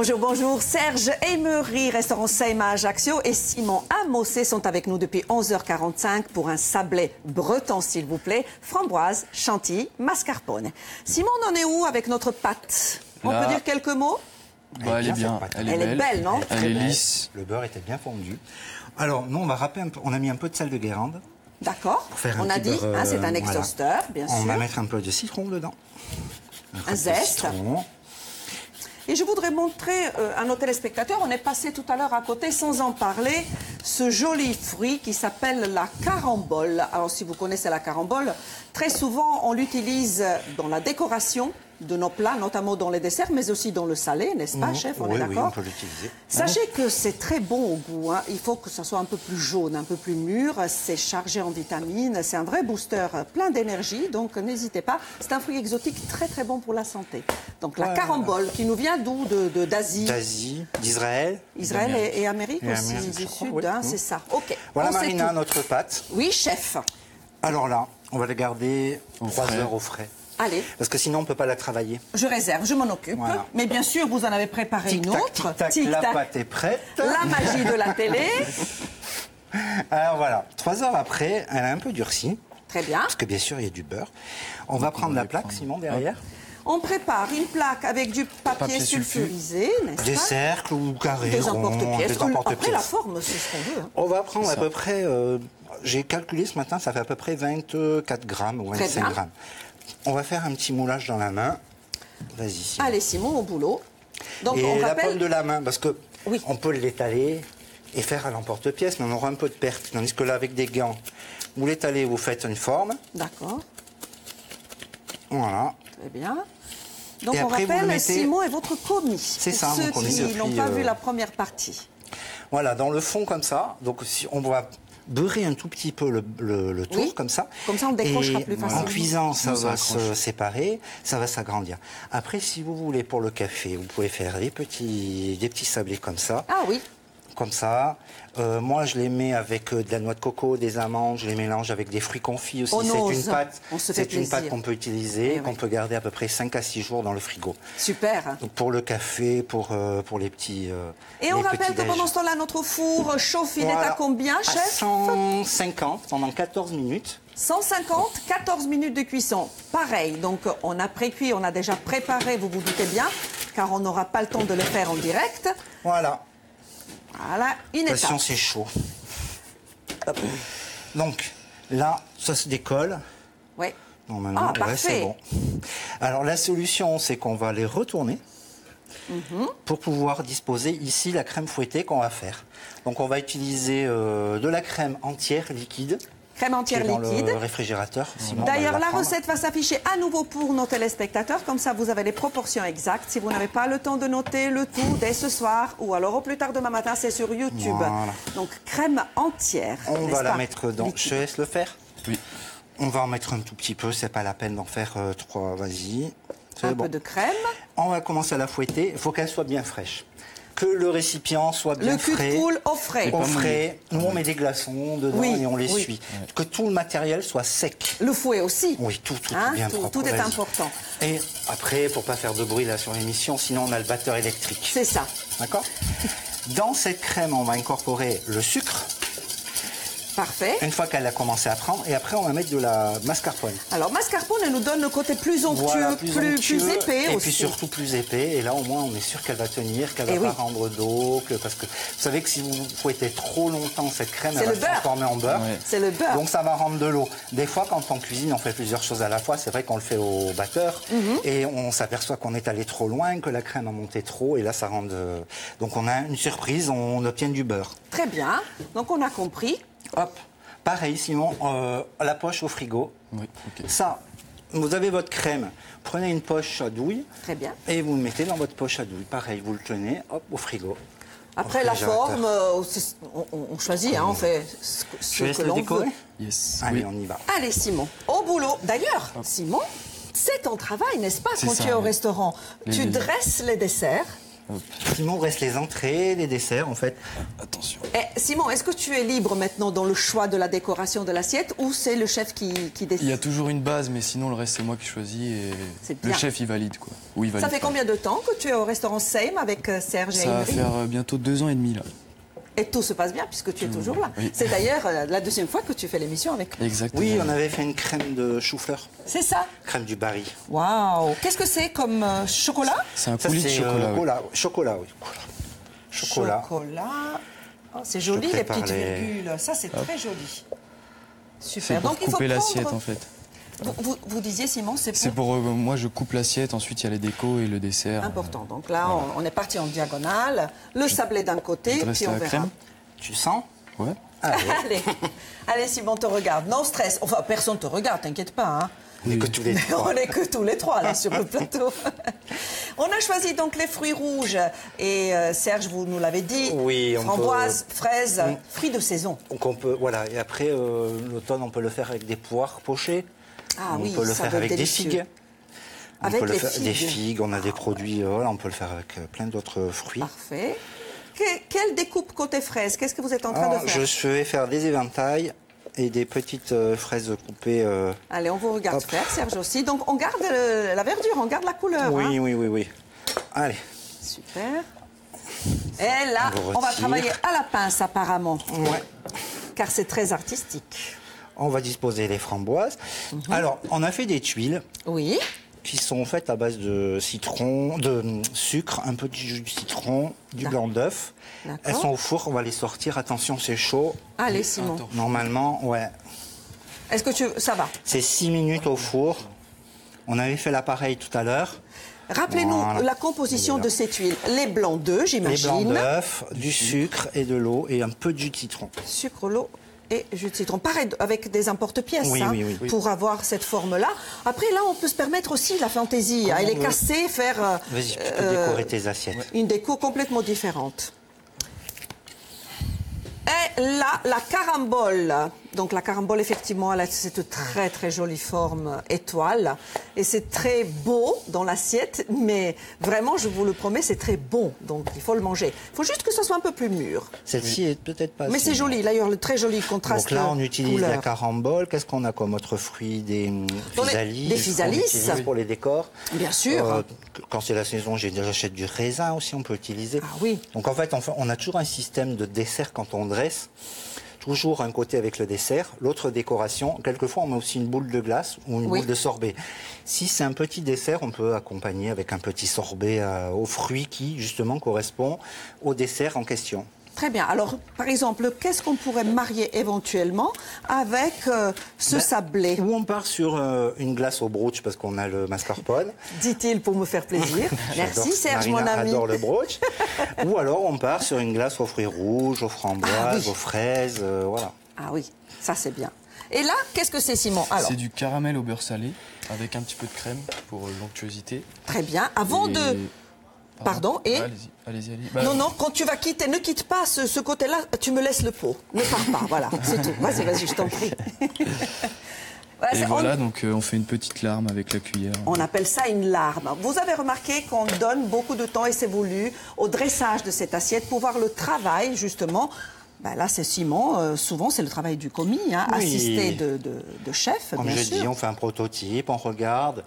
Bonjour, bonjour. Serge Emery, restaurant Seima à Ajaccio et Simon Amossé sont avec nous depuis 11h45 pour un sablé breton, s'il vous plaît. Framboise, chantilly, mascarpone. Simon, on en est où avec notre pâte? On peut dire quelques mots? Bah, elle est bien, elle est belle, non? Elle est lisse. Le beurre était bien fondu. Alors, nous, on va râper un peu. On a mis un peu de sel de Guérande. D'accord. On a dit, hein, c'est un exhausteur, voilà. bien sûr. On va mettre un peu de citron dedans. Un zeste. Et je voudrais montrer à nos téléspectateurs, on est passé tout à l'heure à côté sans en parler, ce joli fruit qui s'appelle la carambole. Alors si vous connaissez la carambole, très souvent on l'utilise dans la décoration de nos plats, notamment dans les desserts, mais aussi dans le salé, n'est-ce pas, chef? On est d'accord? Oui, on peut l'utiliser. Sachez que c'est très bon au goût. Hein. Il faut que ça soit un peu plus jaune, un peu plus mûr. C'est chargé en vitamines. C'est un vrai booster plein d'énergie. Donc, n'hésitez pas. C'est un fruit exotique très, très bon pour la santé. Donc, la carambole, qui nous vient d'où? D'Asie. D'Asie, d'Israël. Israël et Amérique et aussi, Amérique, du Sud. oui. Hein, c'est ça. OK. Voilà, Marina, notre pâte. Oui, chef. Alors là, on va la garder 3 heures au frais. Allez. Parce que sinon, on ne peut pas la travailler. Je réserve, je m'en occupe. Voilà. Mais bien sûr, vous en avez préparé une autre. La pâte est prête. La magie de la télé. Alors voilà, 3 heures après, elle a un peu durci. Très bien. Parce que bien sûr, il y a du beurre. On va prendre la plaque, Simon, derrière. On prépare une plaque avec du papier sulfurisé, n'est-ce pas? Des cercles ou carrés, des emporte-pièces. Après, pièces. La forme, c'est ce qu'on veut. Hein. On va prendre à peu près, j'ai calculé ce matin, ça fait à peu près 24 grammes ou 25 grammes. On va faire un petit moulage dans la main. Vas-y, Simon. Allez, Simon, au boulot. Donc, et on la rappelle... pomme de la main, parce que oui. on peut l'étaler et faire à l'emporte-pièce, mais on aura un peu de perte. Tandis que là, avec des gants, vous l'étalez, vous faites une forme. D'accord. Voilà. Très bien. Donc, et on après, rappelle, mettez... Simon est votre commis. C'est ça. Ceux qui n'ont pas vu la première partie. Voilà, dans le fond comme ça. Donc, si on va beurrer un tout petit peu le tour, oui. Comme ça. Comme ça, on décrochera plus facilement. En cuisant, ça va se séparer, ça va s'agrandir. Après, si vous voulez, pour le café, vous pouvez faire des petits sablés comme ça. Ah oui. Comme ça. Moi, je les mets avec de la noix de coco, des amandes, je les mélange avec des fruits confits aussi. C'est une pâte qu'on peut utiliser, qu'on peut garder à peu près 5 à 6 jours dans le frigo. Super. Donc pour le café, pour les petits et on rappelle que pendant ce temps-là, notre four chauffe, il est à combien, chef? À 150 pendant 14 minutes. 150, 14 minutes de cuisson. Pareil, donc on a pré-cuit, on a déjà préparé, vous vous doutez bien, car on n'aura pas le temps de le faire en direct. Voilà. Voilà, une étape. Attention, c'est chaud. Hop. Donc, là, ça se décolle. Oui. Normalement, c'est bon. Alors, la solution, c'est qu'on va les retourner pour pouvoir disposer ici la crème fouettée qu'on va faire. Donc, on va utiliser de la crème entière liquide. Crème entière liquide. Dans le réfrigérateur. D'ailleurs, la recette va s'afficher à nouveau pour nos téléspectateurs. Comme ça, vous avez les proportions exactes. Si vous n'avez pas le temps de noter le tout dès ce soir ou alors au plus tard demain matin, c'est sur YouTube. Voilà. Donc, crème entière. On va la mettre dans... liquide. Je te laisse le faire? Oui. On va en mettre un tout petit peu. C'est pas la peine d'en faire 3. Vas-y. Un peu de crème. On va commencer à la fouetter. Il faut qu'elle soit bien fraîche. Que le récipient soit bien frais. Le cul de poule au frais. Au frais. Nous, on met des glaçons dedans et on les suit. Que tout le matériel soit sec. Le fouet aussi. Oui, tout bien propre. Tout est important. Et après, pour pas faire de bruit là sur l'émission, sinon on a le batteur électrique. C'est ça. D'accord? Dans cette crème, on va incorporer le sucre. Parfait. Une fois qu'elle a commencé à prendre, et après on va mettre de la mascarpone. Alors mascarpone, elle nous donne le côté plus onctueux, plus épais aussi. Et puis surtout plus épais. Et là au moins on est sûr qu'elle va tenir, qu'elle va pas rendre d'eau. Parce que vous savez que si vous fouettez trop longtemps cette crème, elle va se transformer en beurre. Ouais. C'est le beurre. Donc ça va rendre de l'eau. Des fois quand on cuisine, on fait plusieurs choses à la fois. C'est vrai qu'on le fait au batteur. Et on s'aperçoit qu'on est allé trop loin, que la crème a monté trop. Et là ça rend... Donc on a une surprise, on obtient du beurre. Très bien. Donc on a compris. Hop, pareil Simon, la poche au frigo. Oui, okay. Ça, vous avez votre crème, prenez une poche à douille. Très bien. Et vous le mettez dans votre poche à douille. Pareil, vous le tenez, hop, au frigo. Après la forme, on choisit, on fait ce que l'on veut. Yes. Allez, on y va. Allez Simon, au boulot. D'ailleurs, Simon, c'est ton travail, n'est-ce pas, quand tu es au restaurant? Tu dresses les desserts. Sinon, il reste les entrées, les desserts, en fait. Attention. Simon, est-ce que tu es libre maintenant dans le choix de la décoration de l'assiette ou c'est le chef qui décide? Il y a toujours une base, mais sinon le reste c'est moi qui choisis et C'est le bien. chef il valide quoi. Ou il valide Ça fait pas. combien de temps que tu es au restaurant Seim avec Serge et Ça va Ingrid? faire bientôt 2 ans et demi là. Et tout se passe bien puisque tu es toujours là. Oui. C'est d'ailleurs la deuxième fois que tu fais l'émission avec nous. Exactement. Oui, on avait fait une crème de chou-fleur, C'est ça? crème du Barry. Waouh! Qu'est-ce que c'est comme chocolat? C'est un Ça, coulis de c'est chocolat. oui. chocolat, oui. Chocolat. Chocolat. Oh, c'est joli Je les prépare petites les- virgules. Ça, c'est très joli. C'est Super. pour Donc il faut couper prendre... l'assiette en fait. Vous disiez, Simon, c'est C'est pour... pour moi je coupe l'assiette, ensuite il y a les décos et le dessert. Important. Donc là, on est parti en diagonale. Le sablé d'un côté, Il te reste puis on la verra. crème. Tu sens? Ouais. Allez. Allez, Simon te regarde. Non stress. Enfin, personne te regarde, t'inquiète pas. Hein. On est que tous les trois. On n'est que tous les trois là sur le plateau. On a choisi donc les fruits rouges et Serge, vous nous l'avez dit, Oui, on framboises, fraises, fruits de saison. Donc on peut, voilà, et après l'automne, on peut le faire avec des poires pochées. Ah on oui, peut le ça faire doit avec être des délicieux. figues. Avec on peut les le faire, des figues. figues, on a des produits, voilà, on peut le faire avec plein d'autres fruits. Parfait. Quelle découpe côté fraises? Qu'est-ce que vous êtes en train de faire? Je vais faire des éventails et des petites fraises coupées. Allez, on vous regarde Hop. faire, Serge aussi. Donc on garde la verdure, on garde la couleur. Oui, hein. oui. Allez. Super. Et là, On on va retire. travailler à la pince apparemment, Ouais. car c'est très artistique. On va disposer les framboises. Alors, on a fait des tuiles Oui. qui sont faites à base de citron, de sucre, un peu de jus de citron, du blanc d'œuf. D'accord. Elles sont au four, on va les sortir. Attention, c'est chaud. Allez, Simon. Attends. Normalement, ouais. Est-ce que ça va? C'est 6 minutes au four. On avait fait l'appareil tout à l'heure. Rappelez-nous Voilà. la composition Voilà. de ces tuiles. Les blancs d'œufs, Les blancs j'imagine. d'œuf, du sucre et de l'eau et un peu de jus de citron. Sucre, l'eau et jus de citron. Pareil, avec des emporte-pièces, Oui, hein, oui. pour avoir cette forme-là. Après, là, on peut se permettre aussi la fantaisie. Comme Elle on est veut. cassée, faire Vas-y, tu peux décorer tes assiettes. une déco complètement différente. Et là, la carambole. Donc la carambole, effectivement, elle a cette très très jolie forme étoile. Et c'est très beau dans l'assiette, mais vraiment, je vous le promets, c'est très bon. Donc il faut le manger. Il faut juste que ça soit un peu plus mûr. Celle-ci est peut-être pas Mais assez c'est joli, d'ailleurs, le très joli Donc contraste. là, on utilise couleur. la carambole. Qu'est-ce qu'on a comme autre fruit? Des physalis. des physalis. qu'on utilise pour les décors. Bien sûr. Quand c'est la saison, j'achète du raisin aussi, on peut utiliser. Ah oui. Donc en fait, on a toujours un système de dessert quand on dresse. Toujours un côté avec le dessert, l'autre décoration. Quelquefois, on met aussi une boule de glace ou une Oui. boule de sorbet. Si c'est un petit dessert, on peut accompagner avec un petit sorbet aux fruits qui, justement, correspond au dessert en question. Très bien. Alors, par exemple, qu'est-ce qu'on pourrait marier éventuellement avec ce sablé? Ou on part sur une glace au brooch parce qu'on a le mascarpone. Dit-il pour me faire plaisir. Merci J'adore- Serge, Marina mon ami. adore le brooch. Ou alors on part sur une glace aux fruits rouges, aux framboises, Ah oui. aux fraises, voilà. Ah oui, ça c'est bien. Et là, qu'est-ce que c'est, Simon? Alors, C'est du caramel au beurre salé avec un petit peu de crème pour l'onctuosité. très bien. Avant Et- de... Pardon, et Allez-y. Bah, Non, non, quand tu vas quitter, ne quitte pas ce côté-là, tu me laisses le pot. Ne pars pas, voilà, c'est tout. Vas-y, je t'en prie. Voilà, Et c'est- voilà, donc on fait une petite larme avec la cuillère. On appelle ça une larme. Vous avez remarqué qu'on donne beaucoup de temps, et c'est voulu, au dressage de cette assiette pour voir le travail, justement. Ben là, c'est Simon. Souvent, c'est le travail du commis, hein, Oui. assisté de chef, Comme bien je sûr. dis, on fait un prototype, on regarde.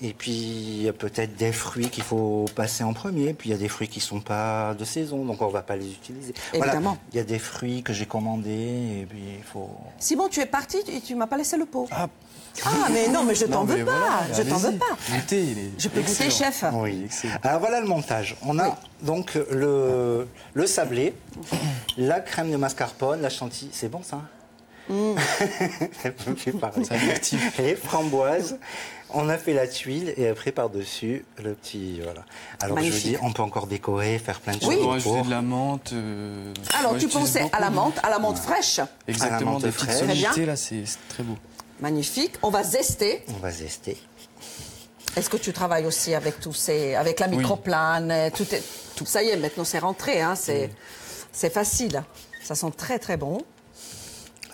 Et puis, il y a peut-être des fruits qu'il faut passer en premier. Puis, il y a des fruits qui ne sont pas de saison, donc on ne va pas les utiliser. Évidemment. Voilà, il y a des fruits que j'ai commandés, et puis il faut... Simon, tu es parti et tu m'as pas laissé le pot. Ah, Mais non, mais je t'en non, veux mais pas. voilà, Je t'en veux allez-y. pas. Goûtez, il est Je peux goûter, excellent. chef. Oui. Excellent. Alors voilà le montage. On a donc le sablé, la crème de mascarpone, la chantilly. C'est bon ça? Ça me fait parler. Ça m'active. Les framboises. On a fait la tuile et après par-dessus le petit voilà. Alors je Magnifique. dis, on peut encore décorer, faire plein de On choses. peut rajouter autour. de la menthe. Alors, moi, tu j'utilise pensais beaucoup à la menthe fraîche. Exactement, menthe des petites fraîche. Très bien. sonorités, là, c'est très beau. Magnifique. On va zester. On va zester. Est-ce que tu travailles aussi avec avec la Oui. microplane, tout ça y est, maintenant c'est rentré, hein, c'est facile. Ça sent très très bon.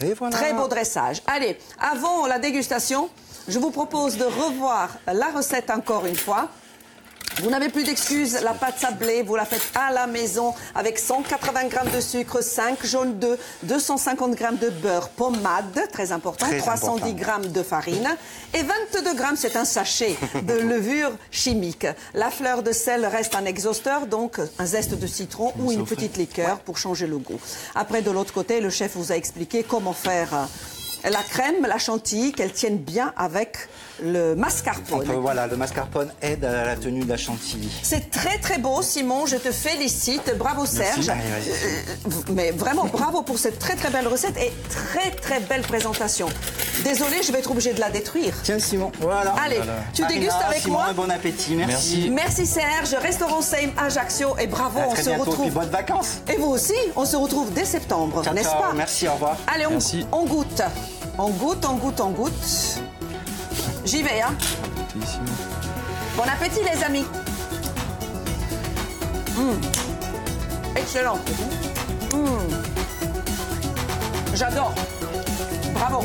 Et voilà. Très beau dressage. Allez, avant la dégustation, je vous propose de revoir la recette encore une fois. Vous n'avez plus d'excuses, la pâte sablée, vous la faites à la maison avec 180 g de sucre, 5 jaunes d'œufs, 250 g de beurre pommade, très important, 310 g de farine et 22 g, c'est un sachet de levure chimique. La fleur de sel reste un exhausteur, donc un zeste de citron ou une petite liqueur pour changer le goût. Après, de l'autre côté, le chef vous a expliqué comment faire la crème, la chantilly, qu'elle tienne bien avec le mascarpone. Voilà, le mascarpone aide à la tenue de la chantilly. C'est très très beau, Simon, je te félicite. Bravo Serge. Allez, mais vraiment bravo pour cette très très belle recette et très très belle présentation. Désolée, je vais être obligée de la détruire. Tiens Simon, voilà. Allez, tu dégustes avec Simon, moi. Bon appétit, merci. Merci Serge, restaurant Same Ajaccio et bravo, on se retrouve. Et bonnes vacances. Et vous aussi, on se retrouve dès septembre, n'est-ce pas? Merci, au revoir. Allez, on goûte. On goûte, on goûte, on goûte. J'y vais, hein. Bon appétit, les amis. Excellent. J'adore. Bravo.